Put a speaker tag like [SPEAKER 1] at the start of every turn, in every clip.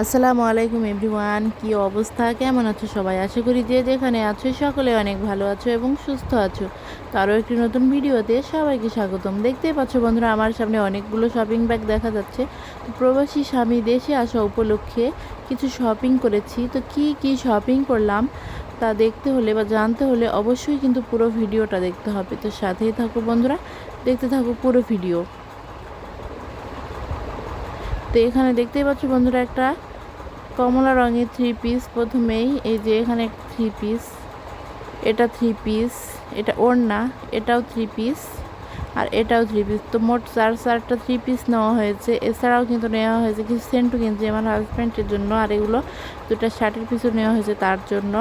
[SPEAKER 1] আসসালামু আলাইকুম এভরিওয়ান, কি অবস্থা, কেমন আছো সবাই? আশা করি যে যেখানে আছো সকলে অনেক ভালো আছো এবং সুস্থ আছো। তো আরও একটি নতুন ভিডিওতে সবাইকে স্বাগতম। দেখতেই পাচ্ছ বন্ধুরা, আমার সামনে অনেকগুলো শপিং ব্যাগ দেখা যাচ্ছে। তো প্রবাসী স্বামী দেশে আসা উপলক্ষে কিছু শপিং করেছি। তো কি শপিং করলাম তা দেখতে হলে বা জানতে হলে অবশ্যই কিন্তু পুরো ভিডিওটা দেখতে হবে। তো সাথেই থাকো বন্ধুরা, দেখতে থাকো পুরো ভিডিও। তো এখানে দেখতেই পাচ্ছ বন্ধুরা, একটা কমলা রঙের থ্রি পিস। প্রথমেই এই যে এখানে থ্রি পিস, এটা থ্রি পিস, এটা ওড়না, এটাও থ্রি পিস, আর এটাও থ্রি পিস। তো মোট চারটা থ্রি পিস নেওয়া হয়েছে। এছাড়াও কিন্তু নেওয়া হয়েছে কিছু সেন্টু কিনছি আমার হাজব্যান্ডের জন্য, আর এগুলো দুটা শার্টের পিছু নেওয়া হয়েছে তার জন্য।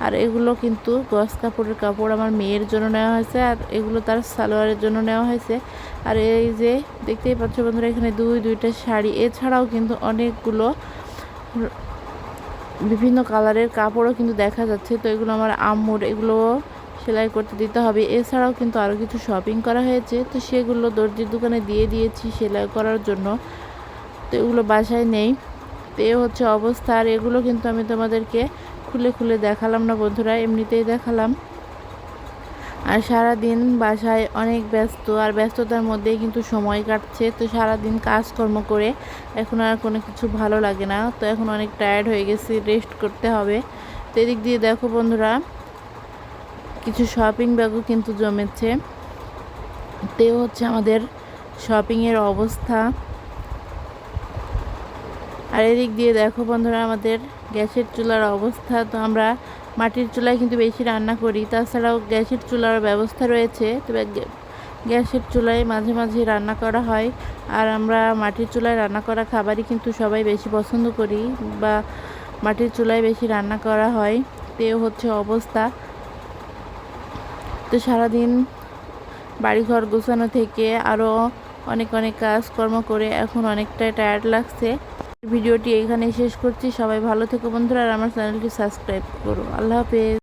[SPEAKER 1] আর এগুলো কিন্তু গস কাপড়ের কাপড় আমার মেয়ের জন্য নেওয়া হয়েছে, আর এগুলো তার সালোয়ারের জন্য নেওয়া হয়েছে। আর এই যে দেখতেই পাচ্ছ বন্ধুরা, এখানে দুইটা শাড়ি, এছাড়াও কিন্তু অনেকগুলো বিভিন্ন কালারের কাপড়ও কিন্তু দেখা যাচ্ছে। তো এগুলো আমার আম্মুর, এগুলো সেলাই করতে দিতে হবে। এছাড়াও কিন্তু আরও কিছু শপিং করা হয়েছে, তো সেগুলো দর্জির দোকানে দিয়ে দিয়েছি সেলাই করার জন্য। তো এগুলো বাসায় নেই। তো এ হচ্ছে অবস্থা। আর এগুলো কিন্তু আমি তোমাদেরকে খুলে খুলে দেখালাম না বন্ধুরা, এমনিতেই দেখালাম। আর সারাদিন বাসায় অনেক ব্যস্ত, আর ব্যস্ততার মধ্যেই কিন্তু সময় কাটছে। তো সারাদিন কাজকর্ম করে এখন আর কোনো কিছু ভালো লাগে না। তো এখন অনেক টায়ার্ড হয়ে গেছি, রেস্ট করতে হবে। তো এদিক দিয়ে দেখো বন্ধুরা, কিছু শপিং ব্যাগও কিন্তু জমেছে। তো হচ্ছে আমাদের শপিংয়ের অবস্থা। আর এদিক দিয়ে দেখো বন্ধুরা, আমাদের গ্যাসের চুলার অবস্থা। তো আমরা মাটির চুলায় কিন্তু বেশি রান্না করি, তাছাড়াও গ্যাসের চুলার ব্যবস্থা রয়েছে। তবে গ্যাসের চুলায় মাঝে মাঝে রান্না করা হয়। আর আমরা মাটির চুলায় রান্না করা খাবারই কিন্তু সবাই বেশি পছন্দ করি, বা মাটির চুলায় বেশি রান্না করা হয়। তো হচ্ছে অবস্থা। তো সারাদিন বাড়িঘর গোছানো থেকে আরও অনেক কাজকর্ম করে এখন অনেকটাই টায়ার্ড লাগছে। ভিডিওটি এখানেই শেষ করছি। সবাই ভালো থেকো বন্ধুরা, আর আমার চ্যানেলটি সাবস্ক্রাইব করো। আল্লাহ হাফেজ।